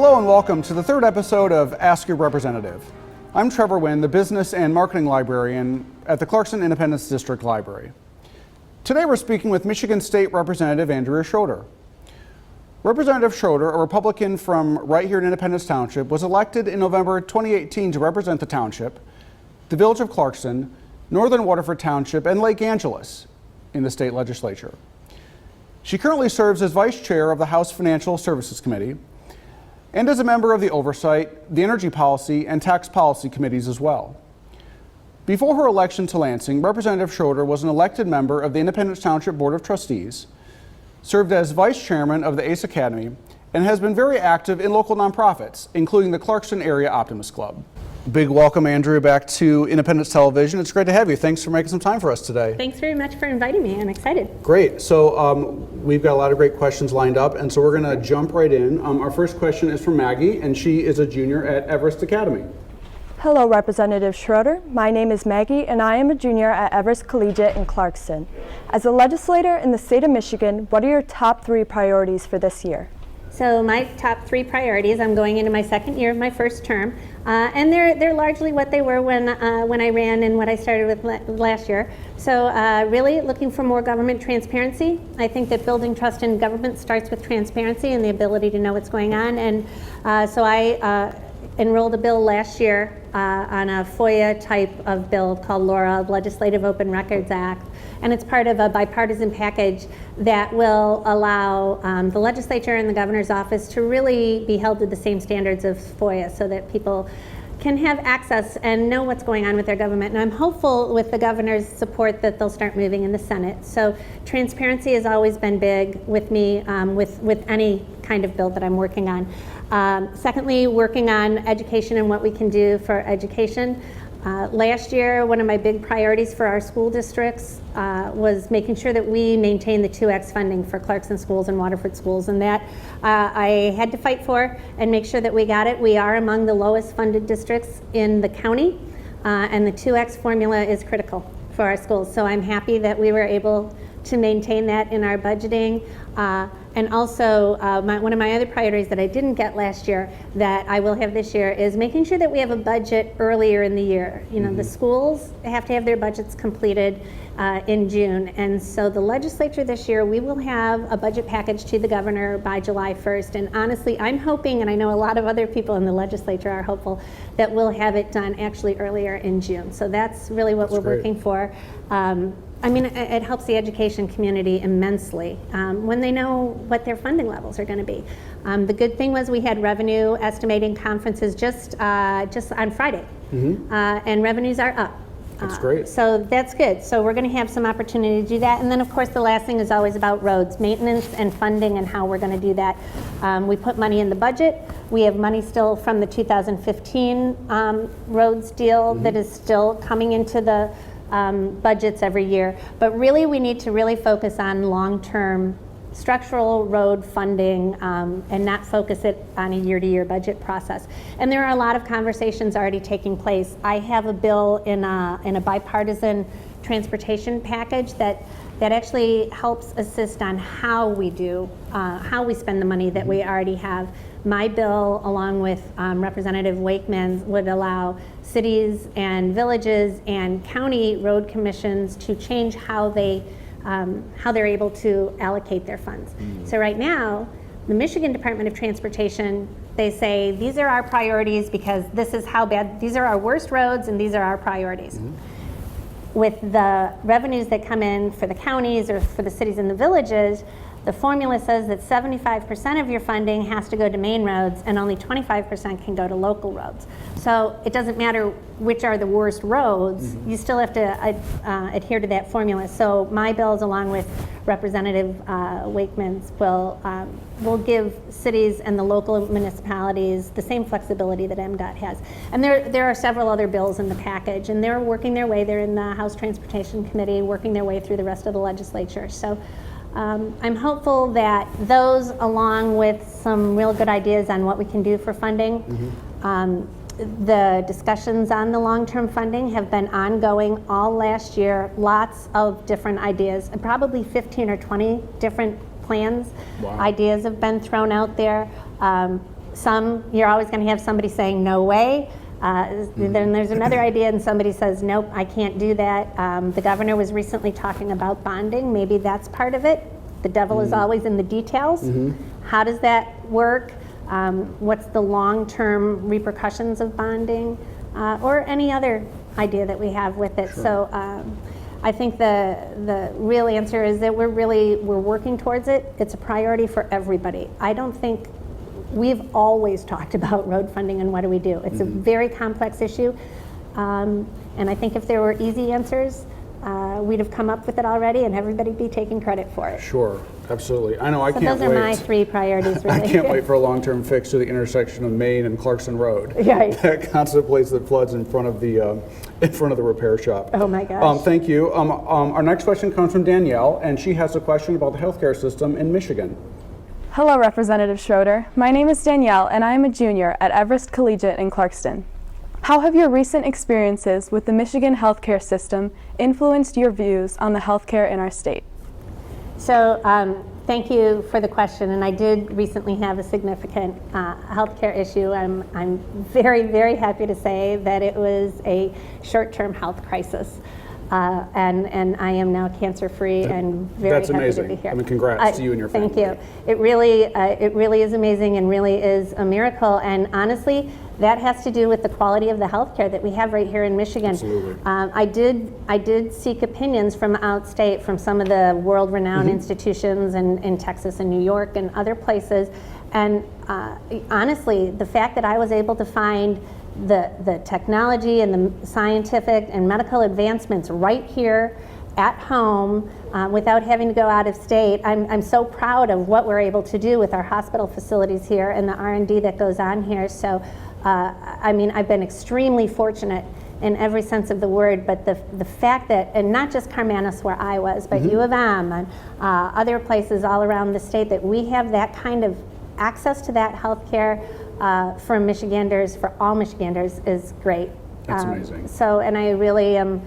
Hello and welcome to the third episode of Ask Your Representative. I'm Trevor Winn, the Business and Marketing Librarian at the Clarkston Independence District Library. Today we're speaking with Michigan State Representative Andrea Schroeder. Representative Schroeder, a Republican from right here in Independence Township, was elected in November 2018 to represent the township, the village of Clarkston, northern Waterford Township, and Lake Angeles in the state legislature. She currently serves as Vice Chair of the House Financial Services Committee and as a member of the Oversight, the Energy Policy, and Tax Policy Committees as well. Before her election to Lansing, Representative Schroeder was an elected member of the Independence Township Board of Trustees, served as Vice Chairman of the ACE Academy, and has been very active in local nonprofits, including the Clarkston Area Optimist Club. Big welcome, Andrea, back to Independence Television. It's great to have you. Thanks for making some time for us today. Thanks very much for inviting me. I'm excited. Great. So we've got a lot of great questions lined up, and so we're going to jump right in. Our first question is from Maggie, and she is a junior at Everest Academy. Hello, Representative Schroeder. My name is Maggie, and I am a junior at Everest Collegiate in Clarkston. As a legislator in the state of Michigan, what are your top 3 priorities for this year? So my top 3 priorities, I'm going into my second year of my first term, and they're largely what they were when I ran and what I started with last year. So really looking for more government transparency. I think that building trust in government starts with transparency and the ability to know what's going on. And so I enrolled a bill last year on a FOIA type of bill called LORA, Legislative Open Records Act. And it's part of a bipartisan package that will allow the legislature and the governor's office to really be held to the same standards of FOIA so that people can have access and know what's going on with their government. And I'm hopeful with the governor's support that they'll start moving in the Senate. So transparency has always been big with me with any kind of bill that I'm working on. Secondly, working on education and what we can do for education. Last year, one of my big priorities for our school districts was making sure that we maintain the 2X funding for Clarkston schools and Waterford schools, and that I had to fight for and make sure that we got it. We are among the lowest funded districts in the county, and the 2X formula is critical for our schools. So I'm happy that we were able to maintain that in our budgeting. And also, one of my other priorities that I didn't get last year that I will have this year is making sure that we have a budget earlier in the year. You know, the schools have to have their budgets completed in June. And so the legislature this year, we will have a budget package to the governor by July 1st. And honestly, I'm hoping, and I know a lot of other people in the legislature are hopeful, that we'll have it done actually earlier in June. So that's really what we're working for. I mean, it helps the education community immensely when they know what their funding levels are going to be. The good thing was we had revenue estimating conferences just on Friday, and revenues are up. That's great. So that's good. So we're going to have some opportunity to do that. And then, of course, the last thing is always about roads, maintenance and funding and how we're going to do that. We put money in the budget. We have money still from the 2015 roads deal that is still coming into the budgets every year, but really we need to really focus on long-term structural road funding and not focus it on a year-to-year budget process. And there are a lot of conversations already taking place. I have a bill in a bipartisan transportation package that actually helps assist on how we spend the money that we already have. My bill, along with Representative Wakeman's, would allow cities and villages and county road commissions to change how they're able to allocate their funds. So right now, the Michigan Department of Transportation, they say these are our priorities because this is how bad, these are our worst roads and these are our priorities. With the revenues that come in for the counties or for the cities and the villages, the formula says that 75% of your funding has to go to main roads and only 25% can go to local roads. So it doesn't matter which are the worst roads, you still have to adhere to that formula. So my bills, along with Representative Wakeman's, will give cities and the local municipalities the same flexibility that MDOT has. And there are several other bills in the package, and they're working their way. They're in the House Transportation Committee, working their way through the rest of the legislature. So I'm hopeful that those, along with some real good ideas on what we can do for funding, the discussions on the long-term funding have been ongoing all last year. Lots of different ideas, and probably 15 or 20 different plans. Ideas have been thrown out there. some, you're always going to have somebody saying, no way. Then there's another idea and somebody says, nope, I can't do that. The governor was recently talking about bonding. Maybe that's part of it. The devil is always in the details. How does that work? What's the long-term repercussions of bonding? Or any other idea that we have with it. Sure. So I think the real answer is that we're working towards it. It's a priority for everybody. I don't think we've always talked about road funding and what do we do. It's a very complex issue, and I think if there were easy answers, we'd have come up with it already and everybody be taking credit for it. Sure, absolutely. I know I So can't those wait. are my 3 priorities, really. I can't wait for a long-term fix to the intersection of Main and Clarkston Road. Right. That constant place that floods in front of the repair shop. Oh my gosh. Thank you. Our next question comes from Danielle, and she has a question about the healthcare system in Michigan. Hello, Representative Schroeder. My name is Danielle, and I am a junior at Everest Collegiate in Clarkston. How have your recent experiences with the Michigan healthcare system influenced your views on the healthcare in our state? So thank you for the question, and I did recently have a significant healthcare issue. I'm very, very happy to say that it was a short-term health crisis. And I am now cancer-free and very That's happy amazing. to be here. I mean, congrats to you and your family. Thank you. It really is amazing and really is a miracle. And honestly, that has to do with the quality of the healthcare that we have right here in Michigan. Absolutely. I did seek opinions from outstate, from some of the world-renowned institutions in Texas and New York and other places. And honestly, the fact that I was able to find the technology and the scientific and medical advancements right here at home without having to go out of state. I'm so proud of what we're able to do with our hospital facilities here and the R&D that goes on here. So I mean, I've been extremely fortunate in every sense of the word, but the fact that, and not just Carmanis where I was, but U of M and other places all around the state, that we have that kind of access to that health care for Michiganders, for all Michiganders, is great. That's amazing. So, and I really have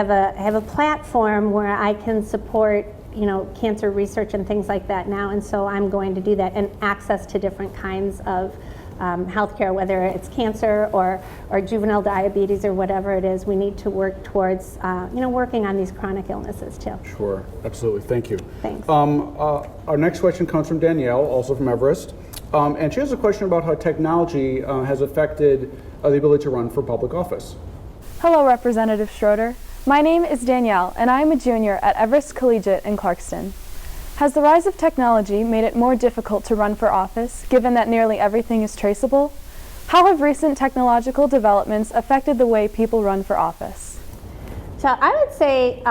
a platform where I can support, you know, cancer research and things like that now, and so I'm going to do that, and access to different kinds of healthcare, whether it's cancer or juvenile diabetes or whatever it is. We need to work towards, you know, working on these chronic illnesses too. Sure, absolutely. Thank you. Thanks. Our next question comes from Danielle, also from Everest, and she has a question about how technology has affected the ability to run for public office. Hello, Representative Schroeder. My name is Danielle, and I am a junior at Everest Collegiate in Clarkston. Has the rise of technology made it more difficult to run for office, given that nearly everything is traceable? How have recent technological developments affected the way people run for office? So I would say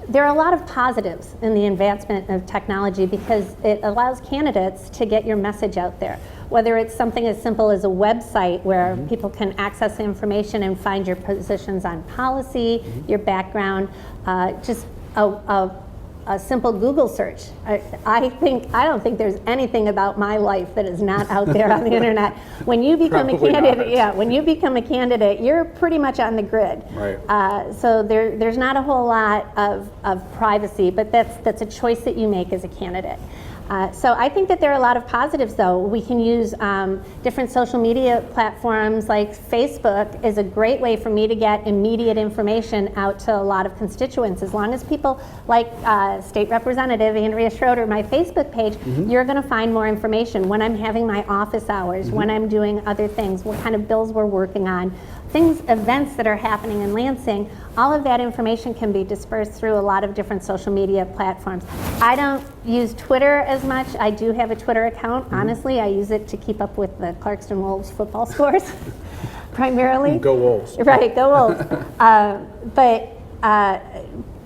there are a lot of positives in the advancement of technology, because it allows candidates to get your message out there. Whether it's something as simple as a website where people can access information and find your positions on policy, your background, just a simple Google search. I don't think there's anything about my life that is not out there on the internet. When you become Probably a candidate, not. when you become a candidate, you're pretty much on the grid. Right. So there's not a whole lot of privacy, but that's a choice that you make as a candidate. So I think that there are a lot of positives, though. We can use different social media platforms, like Facebook is a great way for me to get immediate information out to a lot of constituents. As long as people like State Representative Andrea Schroeder, my Facebook page, you're going to find more information when I'm having my office hours, when I'm doing other things, what kind of bills we're working on, events that are happening in Lansing. All of that information can be dispersed through a lot of different social media platforms. I don't use Twitter as much. I do have a Twitter account. Honestly, I use it to keep up with the Clarkston Wolves football scores, primarily. Go Wolves. Right, go Wolves.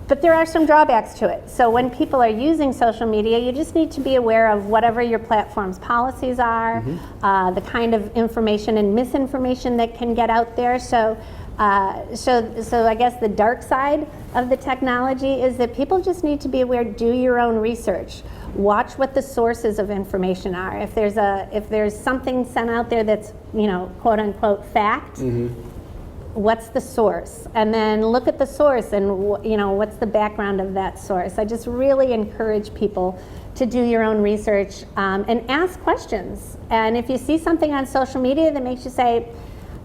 But there are some drawbacks to it. So when people are using social media, you just need to be aware of whatever your platform's policies are, the kind of information and misinformation that can get out there. So I guess the dark side of the technology is that people just need to be aware. Do your own research. Watch what the sources of information are. If there's something sent out there that's, you know, quote unquote fact, what's the source, and then look at the source and what's the background of that source. I just really encourage people to do your own research and ask questions. And if you see something on social media that makes you say,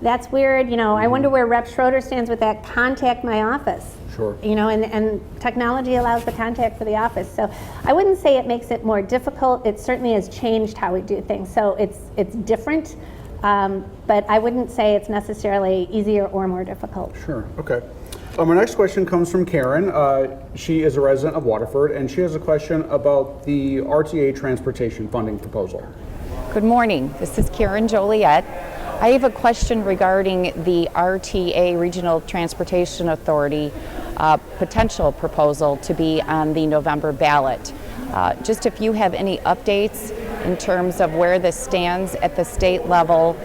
that's weird, I wonder where Rep. Schroeder stands with that, contact my office. Sure. And technology allows the contact for the office. So I wouldn't say it makes it more difficult. It certainly has changed how we do things. So it's different, but I wouldn't say it's necessarily easier or more difficult. Sure, okay. Our next question comes from Karen. She is a resident of Waterford, and she has a question about the RTA transportation funding proposal. Good morning. This is Karen Joliet. I have a question regarding the RTA Regional Transportation Authority potential proposal to be on the November ballot. Just if you have any updates in terms of where this stands at the state level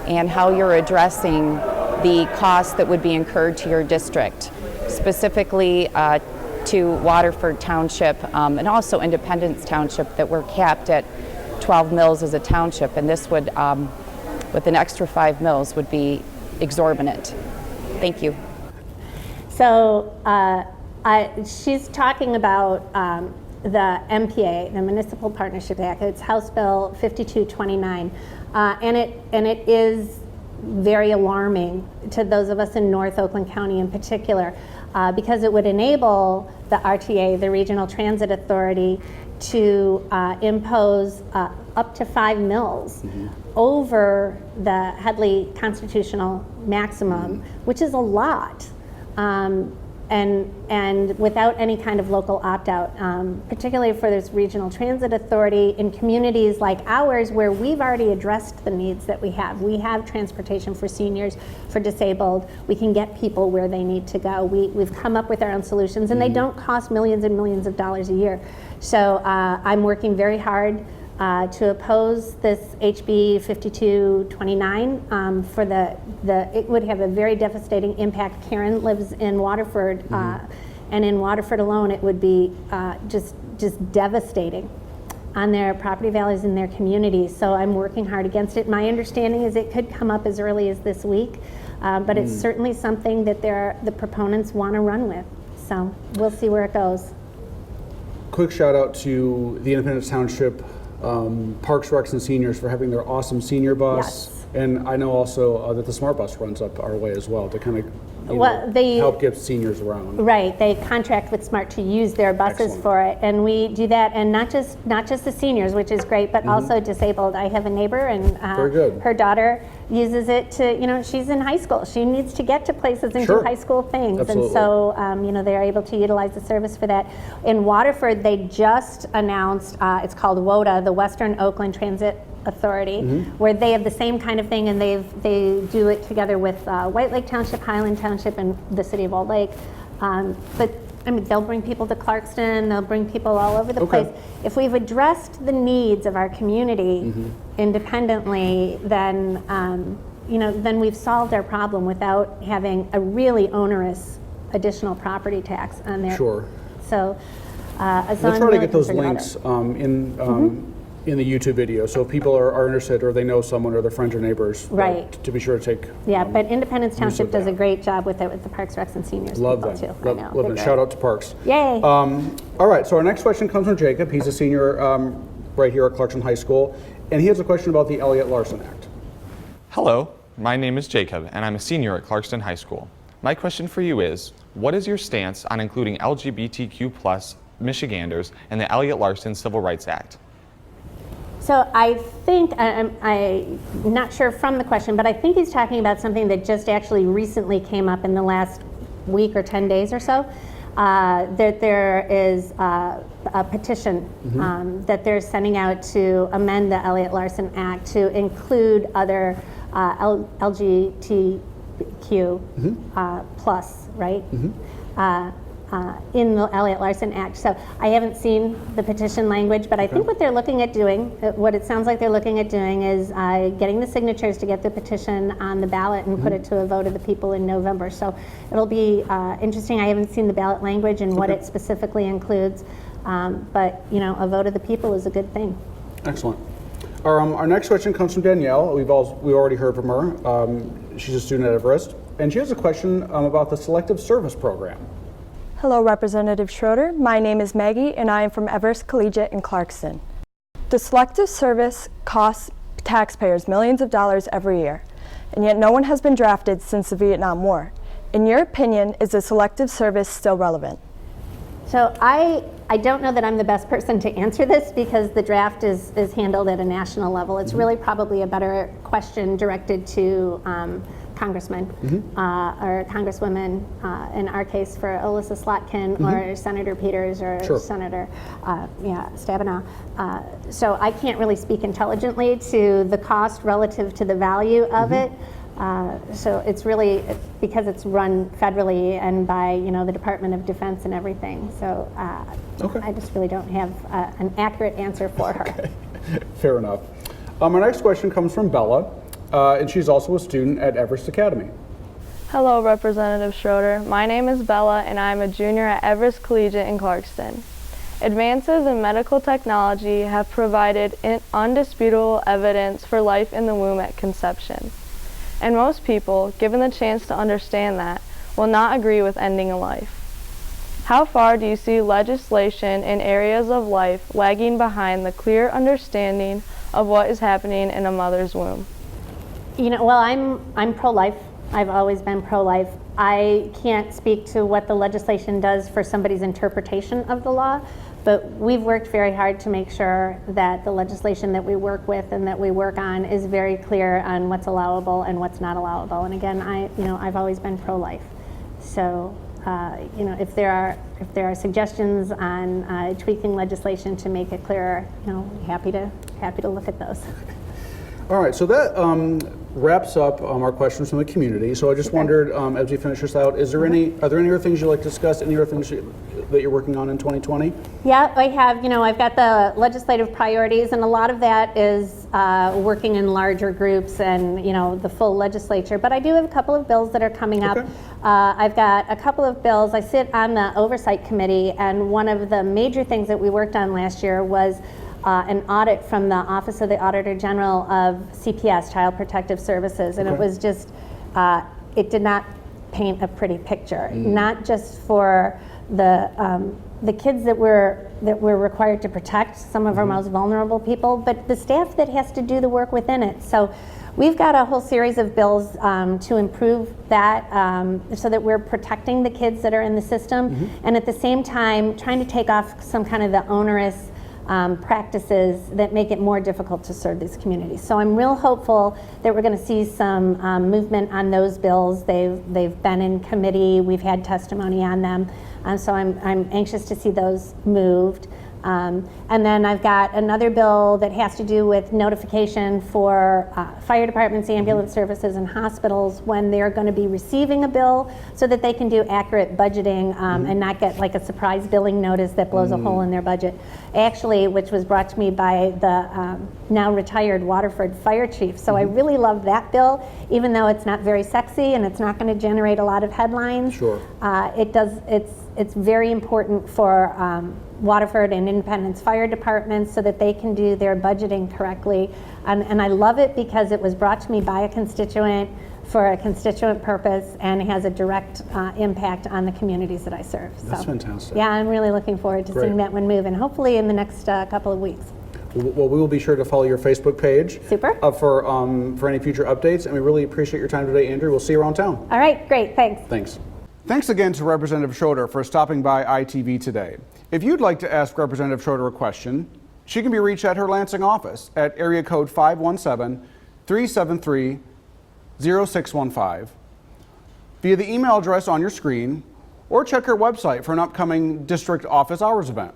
and how you're addressing the costs that would be incurred to your district, specifically to Waterford Township and also Independence Township, that we're capped at 12 mills as a township, and this would, with an extra 5 mills, would be exorbitant. Thank you. So she's talking about the MPA, the Municipal Partnership Act. It's House Bill 5229, and it is very alarming to those of us in North Oakland County in particular, because it would enable the RTA, the Regional Transit Authority, to impose up to 5 mills over the Headley constitutional maximum, which is a lot, and without any kind of local opt-out, particularly for this Regional Transit Authority in communities like ours where we've already addressed the needs that we have. We have transportation for seniors, for disabled. We can get people where they need to go. We've come up with our own solutions, and they don't cost millions and millions of dollars a year. So I'm working very hard to oppose this HB 5229 for it would have a very devastating impact. Karen lives in Waterford, and in Waterford alone it would be just devastating on their property values in their communities. So I'm working hard against it. My understanding is it could come up as early as this week, but it's certainly something that the proponents want to run with. So we'll see where it goes. Quick shout out to the Independence Township Parks, Recs, and Seniors for having their awesome senior bus. Yes. And I know also that the Smart Bus runs up our way as well to kind of help get seniors around. Right, they contract with Smart to use their buses Excellent. for it, and we do that, and not just the seniors, which is great, but also disabled. I have a neighbor, and Very good. her daughter uses it to, she's in high school. She needs to get to places and Sure. do high school things, Absolutely. and so they're able to utilize the service for that. In Waterford, they just announced, it's called WOTA, the Western Oakland Transit Authority, where they have the same kind of thing, and they do it together with White Lake Township, Highland Township, and the city of Old Lake. But I mean, they'll bring people to Clarkston, they'll bring people all over the place. If we've addressed the needs of our community independently, then then we've solved our problem without having a really onerous additional property tax on there. Sure. So, We'll try to get those links in the YouTube video, so if people are interested, or they know someone, or their friends or neighbors, Right. to be sure to take. But Independence Township does a that. great job with it, with the Parks, Recs, and Seniors Love people them. too. I know, Love they're them. great. Shout out to Parks. Yay! All right, so our next question comes from Jacob. He's a senior right here at Clarkston High School, and he has a question about the Elliott Larson Act. Hello, my name is Jacob, and I'm a senior at Clarkston High School. My question for you is, what is your stance on including LGBTQ plus Michiganders in the Elliott Larson Civil Rights Act? So I think, I'm not sure from the question, but I think he's talking about something that just actually recently came up in the last week or 10 days or so. That there is a petition that they're sending out to amend the Elliott Larson Act to include other LGBTQ plus, right? In the Elliott Larson Act. So I haven't seen the petition language, but I think what they're looking at doing, what it sounds like they're looking at doing, is getting the signatures to get the petition on the ballot and put it to a vote of the people in November. So it'll be interesting. I haven't seen the ballot language and what it specifically includes, but a vote of the people is a good thing. Excellent. Our next question comes from Danielle. We already heard from her. She's a student at Everest. and she has a question about the Selective Service program. Hello, Representative Schroeder. My name is Maggie, and I am from Everest Collegiate in Clarkston. The Selective Service costs taxpayers millions of dollars every year, and yet no one has been drafted since the Vietnam War. In your opinion, is the Selective Service still relevant? So I don't know that I'm the best person to answer this because the draft is handled at a national level. It's really probably a better question directed to congressmen or congresswomen, in our case for Alyssa Slotkin or Senator Peters or Senator Stabenow. So I can't really speak intelligently to the cost relative to the value of it. So it's really because it's run federally and by the Department of Defense and everything. So I just really don't have an accurate answer for her. Okay. Fair enough. Our next question comes from Bella, and she's also a student at Everest Academy. Hello, Representative Schroeder. My name is Bella, and I'm a junior at Everest Collegiate in Clarkston. Advances in medical technology have provided undisputable evidence for life in the womb at conception. And most people, given the chance to understand that, will not agree with ending a life. How far do you see legislation in areas of life lagging behind the clear understanding of what is happening in a mother's womb? Well, I'm pro-life. I've always been pro-life. I can't speak to what the legislation does for somebody's interpretation of the law, but we've worked very hard to make sure that the legislation that we work with and that we work on is very clear on what's allowable and what's not allowable. And again, I've always been pro-life. So, if there are suggestions on tweaking legislation to make it clearer, happy to look at those. All right, so that wraps up our questions from the community. So I just wondered, as we finish this out, are there any other things you'd like to discuss? Any other things that you're working on in 2020? Yeah, I have. I've got the legislative priorities, and a lot of that is working in larger groups and the full legislature. But I do have a couple of bills that are coming up. I've got a couple of bills. I sit on the oversight committee, and one of the major things that we worked on last year was an audit from the Office of the Auditor General of CPS, Child Protective Services, and it was just, it did not paint a pretty picture, not just for the kids that we're required to protect, some of our most vulnerable people, but the staff that has to do the work within it. So we've got a whole series of bills to improve that so that we're protecting the kids that are in the system, and at the same time trying to take off some kind of the onerous practices that make it more difficult to serve these communities. So I'm real hopeful that we're going to see some movement on those bills. They've been in committee. We've had testimony on them. So I'm anxious to see those moved. And then I've got another bill that has to do with notification for fire departments, ambulance services, and hospitals when they're going to be receiving a bill so that they can do accurate budgeting and not get like a surprise billing notice that blows a hole in their budget. Actually, which was brought to me by the now retired Waterford fire chief. So I really love that bill, even though it's not very sexy and it's not going to generate a lot of headlines. Sure. It's very important for Waterford and Independence fire departments so that they can do their budgeting correctly. And I love it because it was brought to me by a constituent for a constituent purpose and has a direct impact on the communities that I serve. That's fantastic. Yeah, I'm really looking forward to seeing that one move, and hopefully in the next couple of weeks. Well, we will be sure to follow your Facebook page. Super. For any future updates, and we really appreciate your time today, Andrew. We'll see you around town. All right, great, thanks. Thanks. Thanks again to Representative Schroeder for stopping by ITV today. If you'd like to ask Representative Schroeder a question, she can be reached at her Lansing office at area code 517-373-0615, via the email address on your screen, or check her website for an upcoming district office hours event.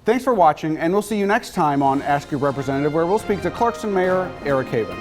Thanks for watching, and we'll see you next time on Ask Your Representative, where we'll speak to Clarkston Mayor Eric Haven.